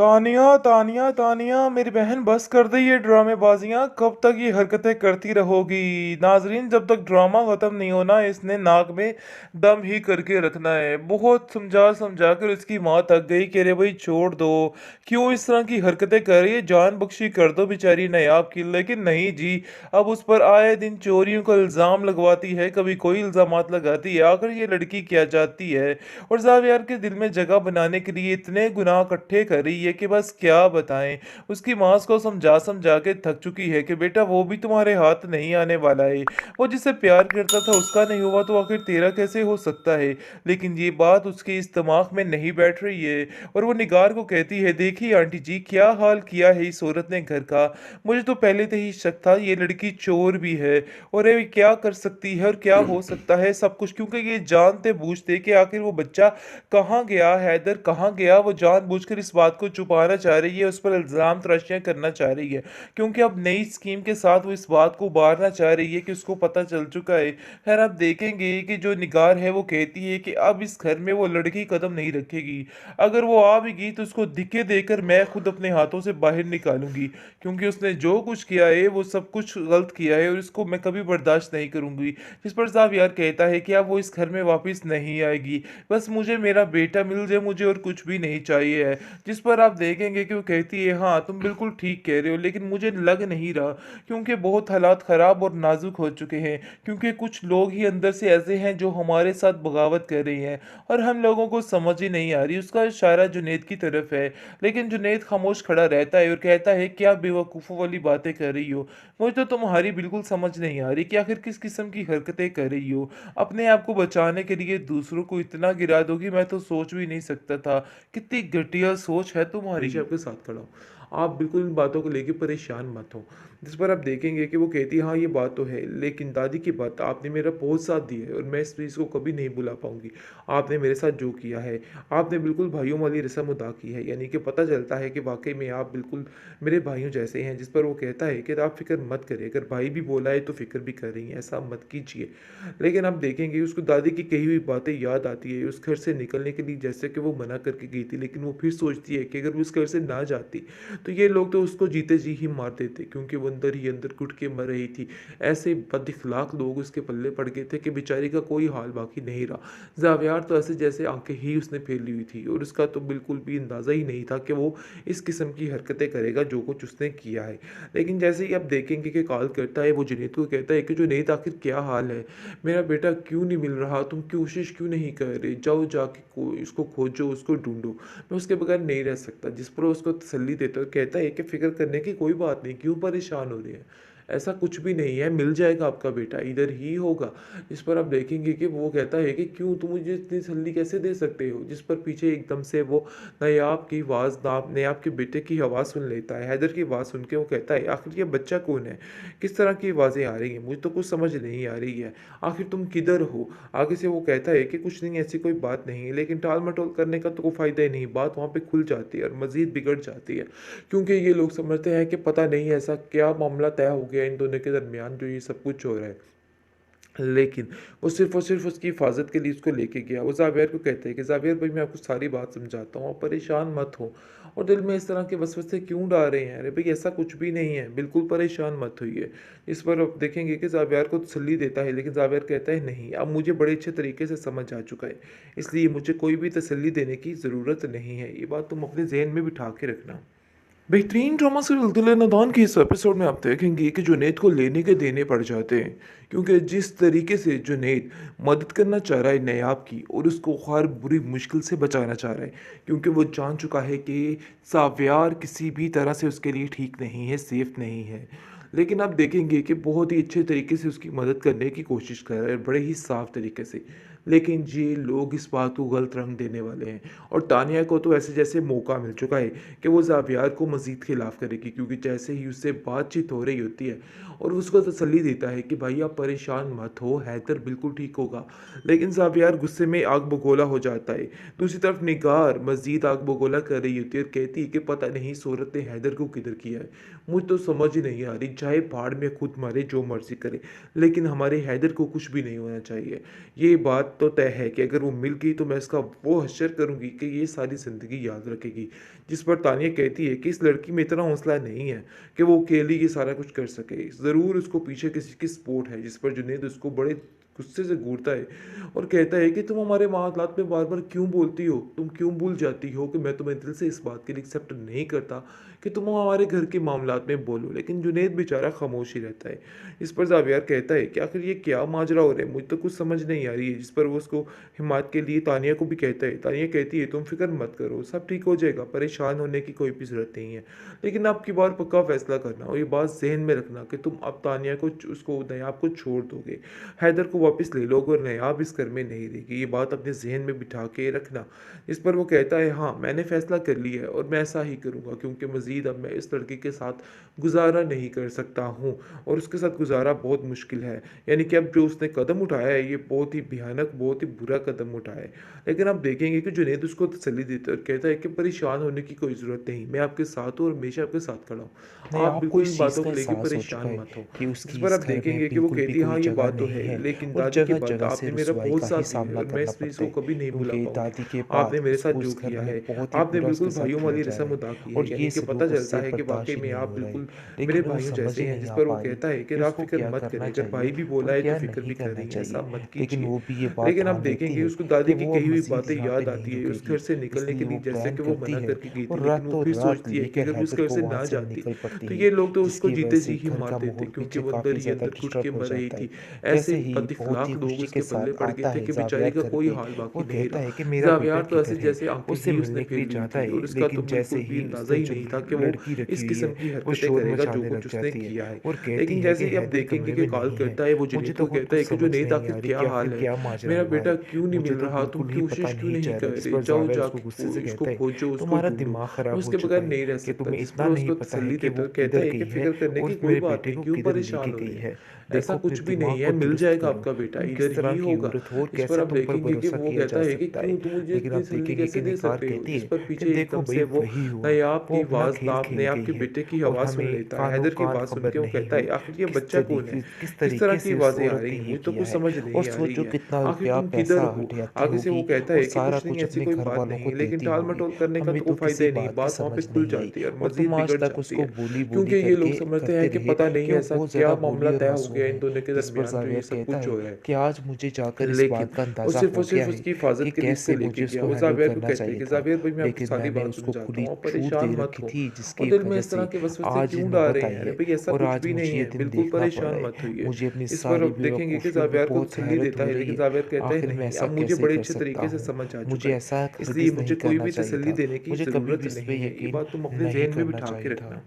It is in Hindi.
तानिया तानिया तानिया मेरी बहन बस कर दी ये ड्रामेबाजियाँ। कब तक ये हरकतें करती रहोगी? नाजरीन, जब तक ड्रामा खत्म नहीं होना इसने नाक में दम ही करके रखना है। बहुत समझा समझा कर इसकी माँ थक गई कि अरे भाई छोड़ दो, क्यों इस तरह की हरकतें कर रही है, जान बख्शी कर दो बेचारी नायाब की। लेकिन नहीं जी, अब उस पर आए दिन चोरियों का इल्ज़ाम लगवाती है, कभी कोई इल्ज़ामात लगाती है। आखिर ये लड़की क्या चाहती है? और ज़ावियार के दिल में जगह बनाने के लिए इतने गुनाह इकट्ठे कर रही है कि बस क्या बताएं। उसकी माँ को समझा समझा के थक चुकी है कि बेटा वो भी तुम्हारे हाथ नहीं आने वाला है। वो जिससे प्यार करता था उसका नहीं हुआ तो आखिर तेरा कैसे हो सकता है? लेकिन ये बात उसके इस दिमाग में नहीं बैठ रही है। और वो निगार को कहती है, देखिए आंटी जी, क्या हाल किया है इस औरत ने घर का। मुझे तो पहले से ही शक था ये लड़की चोर भी है। और ये क्या कर सकती है और क्या हो सकता है सब कुछ, क्योंकि ये जानते बूझते कि आखिर वो बच्चा कहाँ गया, हैदर कहाँ गया। वो जानबूझकर इस बात को छुपाना चाह रही है, उस पर इल्ज़ाम तराशियां करना चाह रही है, क्योंकि अब नई स्कीम के साथ वो इस बात को उभारना चाह रही है कि उसको पता चल चुका है। खैर आप देखेंगे कि जो निगार है वो कहती है कि अब इस घर में वो लड़की कदम नहीं रखेगी। अगर वो आ भी गई तो उसको धिक्के देकर मैं खुद अपने हाथों से बाहर निकालूंगी, क्योंकि उसने जो कुछ किया है वो सब कुछ गलत किया है और इसको मैं कभी बर्दाश्त नहीं करूंगी। जिस पर साहब यार कहता है कि अब वो इस घर में वापस नहीं आएगी, बस मुझे मेरा बेटा मिल जाए, मुझे और कुछ भी नहीं चाहिए है। जिस पर आप देखेंगे कि वो कहती है, हाँ तुम बिल्कुल ठीक कह रहे हो, लेकिन मुझे लग नहीं रहा, क्योंकि बहुत हालात ख़राब और नाजुक हो चुके हैं। क्योंकि कुछ लोग ही अंदर से ऐसे हैं जो हमारे साथ बगावत कर रहे हैं और हम लोगों को समझ ही नहीं आ रही। उसका इशारा जुनैद की तरफ है, लेकिन जुनैद खामोश खड़ा रहता है और कहता है, क्या बेवकूफ़ों वाली बातें कर रही हो? मुझे तो तुम्हारी बिल्कुल समझ नहीं आ रही कि आखिर किस किस्म की हरकतें कर रही हो। अपने आप को बचाने के लिए दूसरों को इतना गिरा दोगी, मैं तो सोच भी नहीं सकता था। कितनी घटिया सोच है तुम्हारी। हमेशा आपके साथ खड़ा हूँ। आप बिल्कुल इन बातों को लेके परेशान मत हो। जिस पर आप देखेंगे कि वो कहती है, हाँ, ये बात तो है, लेकिन दादी की बात आपने मेरा बहुत साथ दिया है और मैं इस चीज़ को कभी नहीं भुला पाऊँगी। आपने मेरे साथ जो किया है, आपने बिल्कुल भाइयों वाली रस्म अदा की है, यानी कि पता चलता है कि वाक़ई में आप बिल्कुल मेरे भाइयों जैसे हैं। जिस पर वो कहता है कि आप फ़िक्र मत करिए, अगर भाई भी बोला है तो फ़िक्र भी कर रही हैं, ऐसा मत कीजिए। लेकिन आप देखेंगे उसको दादी की कही हुई बातें याद आती है। उस घर से निकलने के लिए जैसे कि वो मना करके गई थी, लेकिन वो फिर सोचती है कि अगर वो उस घर से ना जाती तो ये लोग तो उसको जीते जी ही मार देते, क्योंकि वो अंदर ही अंदर घुट के मर रही थी। ऐसे बद लोग उसके पल्ले पड़ गए थे कि बेचारी का कोई हाल बाकी नहीं रहा। जावियार तो ऐसे जैसे आंखें ही उसने फैली हुई थी और उसका तो बिल्कुल भी अंदाज़ा ही नहीं था कि वो इस किस्म की हरकतें करेगा जो कुछ उसने किया है। लेकिन जैसे ही आप देखेंगे कि कॉल करता है, वो जुनैद को कहता है कि जुनैद, आखिर क्या हाल है? मेरा बेटा क्यों नहीं मिल रहा? तुम कोशिश क्यों नहीं कर रहे? जाओ जाके उसको खोजो, उसको ढूंढो, मैं उसके बगैर नहीं रह सकता। जिस पर वो उसको तसल्ली देता है और कहता है कि फ़िक्र करने की कोई बात नहीं, क्यों परेशान हो रहे हैं? ऐसा कुछ भी नहीं है, मिल जाएगा आपका बेटा, इधर ही होगा। इस पर आप देखेंगे कि वो कहता है कि क्यों, तुम मुझे इतनी तसल्ली कैसे दे सकते हो? जिस पर पीछे एकदम से वो नायाब की आवाज़, नायाब के बेटे की आवाज़ सुन लेता है। हैदर की आवाज़ सुन के वो कहता है, आखिर ये बच्चा कौन है? किस तरह की आवाज़ें आ रही हैं? मुझे तो कुछ समझ नहीं आ रही है। आखिर तुम किधर हो? आगे से वो कहता है कि कुछ नहीं, ऐसी कोई बात नहीं है, लेकिन टाल-मटोल करने का तो कोई फ़ायदा ही नहीं। बात वहाँ पे खुल जाती है और मज़ीद बिगड़ जाती है, क्योंकि ये लोग समझते हैं कि पता नहीं ऐसा क्या मामला तय हो गया इन दोनों के दरमियान जो ये सब कुछ हो रहा है। लेकिन वो सिर्फ़ और सिर्फ़ उसकी हिफ़ाज़त के लिए उसको लेके गया। वो ज़ावियर को कहता है कि ज़ावियर भाई, मैं आपको सारी बात समझाता हूँ, आप परेशान मत हो और दिल में इस तरह के वसवसे क्यों डाल रहे हैं? अरे भई, ऐसा कुछ भी नहीं है, बिल्कुल परेशान मत होइए। इस पर आप देखेंगे कि ज़ावियर को तसल्ली देता है, लेकिन ज़ावियर कहता है, नहीं, अब मुझे बड़े अच्छे तरीके से समझ आ चुका है, इसलिए मुझे कोई भी तसल्ली देने की ज़रूरत नहीं है। ये बात तुम अपने ज़हन में बिठा के रखना। बेहतरीन ड्रामा सीरियल दिल नादान के इस एपिसोड में आप देखेंगे कि जुनैद को लेने के देने पड़ जाते हैं, क्योंकि जिस तरीके से जुनैद मदद करना चाह रहा है नयाब की और उसको हर बुरी मुश्किल से बचाना चाह रहा है, क्योंकि वो जान चुका है कि साव्यार किसी भी तरह से उसके लिए ठीक नहीं है, सेफ नहीं है। लेकिन आप देखेंगे कि बहुत ही अच्छे तरीके से उसकी मदद करने की कोशिश कर रहे हैं, बड़े ही साफ तरीके से। लेकिन ये लोग इस बात को गलत रंग देने वाले हैं और तानिया को तो ऐसे जैसे मौका मिल चुका है कि वो ज़ावियार को मज़ीद खिलाफ़ करेगी, क्योंकि जैसे ही उससे बातचीत हो रही होती है और उसको तसल्ली देता है कि भाई आप परेशान मत हो, हैदर बिल्कुल ठीक होगा। लेकिन ज़ावियार गुस्से में आग बगोला हो जाता है। दूसरी तरफ निगार मज़ीद आग बगोला कर रही होती है और कहती है कि पता नहीं इस औरत ने हैदर को किधर किया है। मुझे तो समझ ही नहीं आ रही, चाहे भाड़ में खुद मारे, जो मर्ज़ी करे, लेकिन हमारे हैदर को कुछ भी नहीं होना चाहिए। ये बात बात तो तय है कि अगर वो मिल गई तो मैं इसका वो हश्र करूँगी कि ये सारी ज़िंदगी याद रखेगी। जिस पर तानिया कहती है कि इस लड़की में इतना हौसला नहीं है कि वो अकेली ये सारा कुछ कर सके। ज़रूर उसको पीछे किसी की सपोर्ट है, जिस पर जुनैद उसको बड़े गुस्से से घूरता है और कहता है कि तुम हमारे मामलात में बार-बार क्यों बोलती हो? तुम क्यों भूल जाती हो कि मैं तुम्हें दिल से इस बात के लिए एक्सेप्ट नहीं करता कि तुम हमारे घर के मामलात में बोलो। लेकिन जुनैद बेचारा खामोश ही रहता है। इस पर ज़ावियार कहता है कि आखिर ये क्या माजरा हो रहा है? मुझे तो कुछ समझ नहीं आ रही है। जिस पर वो उसको हिमायत के लिए तानिया को भी कहता है। तानिया कहती है तुम फ़िक्र मत करो, सब ठीक हो जाएगा, परेशान होने की कोई भी ज़रूरत नहीं है। लेकिन अब की बार पक्का फ़ैसला करना और ये बात ज़हन में रखना कि तुम अब तानिया को उसको नयाब को छोड़ दोगे। हैदर को वापस ले लोगे और नयाब इस घर में नहीं रहेगी। ये बात अपने ज़हन में बिठा के रखना। इस पर वो कहता है हाँ, मैंने फ़ैसला कर लिया है और मैं ऐसा ही करूँगा क्योंकि मज़ीद अब मैं इस लड़की के साथ गुज़ारा नहीं कर सकता हूँ और उसके साथ गुज़ारा बहुत मुश्किल है। यानी कि अब जो उसने कदम उठाया है ये बहुत ही भयानक, बहुत ही बुरा कदम उठाया है। लेकिन आप देखेंगे कि जुनैद उसको तसल्ली देता है और कहता है कि परेशान होने की कोई ज़रूरत नहीं, मैं आपके साथ हूँ और हमेशा आपके साथ खड़ा हूँ। नहीं, आप आपको बिल्कुल इन इस चीज़ बातों का को लेके एहसास हो चुका परेशान है मत हो। कि जिस उसकी पर इस आप घर में देखेंगे कि वो बिल्कुल भी कहती है कोई हाँ, ये जगह बात तो नहीं है, है लेकिन और दादी की बात जगह-जगह से आपने मेरा रुसवाई बहुत का साथ ही दिया है सामना और मैं करना इस चीज़ पड़ता को है, कभी नहीं भुला क्योंकि पाऊँगी। दादी के आपने बाद मेरे साथ उसको जो उस घर किया में है, बहुत ही आपने बुरा उसके बिल्कुल साथ भाइयों किया वाली जा रहा रस्म है अदा की है, और यानी ये कि पता सलूक चलता उससे है कि वाक़ई बर्दाश्त ही में नहीं आप हो रहा है। बिल्कुल मेरे लेकिन वो भाइयों समझ जैसे ही हैं, नहीं जिस आ पर वो पा रही कहता है कि कि आप उसको फ़िक्र क्या मत करना करें, जब चाहिए भाई भी बोला और है तो क्या फ़िक्र नहीं भी कर करना रही हैं, ऐसा चाहिए। मत लेकिन कीजिए। वो भी ये बात लेकिन आप ठान लेती देखेंगे है उसको कि दादी की वो अब कही हुई मज़ीद बातें यहाँ पे याद नहीं आती है, उस रुकेगी, घर से निकलने के इसलिए लिए वो जैसे प्लान कि वो करती मना है करके गई थी, और लेकिन वो फिर रातों-रात सोचती है कि लेकर अगर वो उस हैदर घर को से वहाँ ना से जाती, निकल पड़ती तो है, ये लोग तो उसको जिसकी जीते वजह जी से ही घर मार का देते माहौल क्योंकि पीछे वो अंदर काफ़ी ही ज़्यादा अंदर घुट के डिस्टर्ब हो मर रही जाता है। थी। जैसे ऐसे ही बहुत ही बदअखलाक लोग खुशी के उसके पल्ले साथ पड़ गए आता थे है कि बेचारे ज़ावियार का घर कोई पे हाल बाकी और नहीं कहता रहा। है कि मेरा बेटा ज़ावियार तो ऐसे किधर है? जैसे आँखें उससे ही उसने मिलने के फेर लिए ली जाता थी और है, उसका तो लेकिन जैसे बिल्कुल भी ही अंदाज़ा उसने ही जो नहीं था कि वो लड़की इस रखी हुई किस्म है, की वो हरकतें शोर करेगा जो मचाने लग कुछ उसने जाती है किया है। और कहती लेकिन है जैसे कि ही आप हैदर देखेंगे कमरे कि में कॉल नहीं है। करता है वो मुझे जुनैद तो को खुद कहता कुछ है कि समझ जुनैद नहीं आ आखिर रही क्या कि हाल आखिर है? क्या माजरा मेरा हुआ बेटा है। क्यों नहीं मुझे मिल तो रहा? तुम बिल्कुल ही पता कोशिश क्यों नहीं नहीं चल रहा कर है। इस रहे? पर जाओ ज़ावियार उसको जाके गुस्से से उसको कहता है, खोजो, उसको तुम्हारा ढूँढो। दिमाग वो खराब हो उसके चुका बगैर है नहीं रह कि सकता। तुम्हें जिस पर इतना वो नहीं उसको पता है तसल्ली कि देता वो है और कहता किधर है कि गई है फ़िक्र करने और की उस कोई मेरे बात बेटे नहीं, को क्यों किधर परेशान लेके हो गई रहे हैं? है। ऐसा देखो अपने कुछ भी नहीं दिमाग है, को मिल दुरुस्त जाएगा करो। आपका बेटा, तुम इधर किस तरह ही की होगा। औरत हो और इस पर कैसे आप तुम पर देखेंगे कि भरोसा वो किया कहता जा है कि सकता क्यों है। तुम मुझे लेकिन इतनी आप तसल्ली देखेंगे कैसे कि दे निकार सकते हो? कहती जिस है पर कि पीछे देखो एकदम भाई से वो वही हुआ, नायाब की वो अपना आवाज़ खेल खेल नायाब गई के है बेटे की और आवाज़ सुन हमें लेता है, कानो हैदर की कान आवाज़ सुन खबर के वो नहीं कहता है हुई आखिर ये किस बच्चा कौन है? तरीके किस किस तरह तरीके की से उस आवाज़ें आ औरत रही ने हैं? ये मुझे तो किया कुछ है। समझ और नहीं आ रही सोचो है। कितना आखिर रुपया तुम किधर पैसा हो? हथियाती आगे से वो होगी कहता और है कि सारा कुछ नहीं, कुछ ऐसी अपने कोई घर बात वालों को नहीं, लेकिन देती होगी। टाल-मटोल करने का हमें तो तो वो फ़ायदा किसी ही नहीं, बात की बात वहाँ पे समझ खुल नहीं आई जाती है और और मज़ीद तुम आज बिगड़ तक जाती उसको है। बोली बोली क्योंकि ये लोग करके समझते करते हैं कि रहे पता नहीं कि वो ऐसा बहुत क्या ज़्यादा मामला भोली और तय हो मासूम गया इन है। दोनों के जिस पर दरमियान जो ये ज़ावियर सब कहता कुछ है हो रहा है। कि आज मुझे जाकर इस लेकिन बात का वो अंदाज़ा हो सिर्फ़ और गया सिर्फ़ है उसकी कि हिफ़ाज़त के लिए उसको कैसे लेके मुझे गया। उसको वो हैंडल ज़ावियर को करना कहते हैं चाहिए कि था। ज़ावियर भाई मैं आपको लेकिन सारी मैंने बात उसको समझाता खुली हूँ, आप छूट परेशान दे मत रखी हो थी, और जिसकी दिल में वजह इस तरह से के वसवसे आज क्यों डाल नौबत रहे आई हैं? अरे है भई ऐसा और कुछ आज भी मुझे नहीं ये है, दिन बिल्कुल देखना पड़ परेशान रहा है। मत होइए। मुझे अपनी इस पर सारी अब देखेंगे कि बेवकूफ़ियों पे ज़ावियर को बहुत तसल्ली हैरत देता हो है, रही लेकिन है। ज़ावियर कहता है आखिर मैं नहीं, ऐसा अब मुझे कैसे बड़े कर अच्छे सकता तरीके से हूँ? समझ आ चुका मुझे है, ऐसा इसलिए हरगिज़ नहीं मुझे कोई करना भी चाहिए तसल्ली था। देने की मुझे कभी ज़रूरत भी इस पे नहीं है। ये यकीन बात तुम अपने नहीं ज़हन में करना बिठा के चाहिए था। रखना।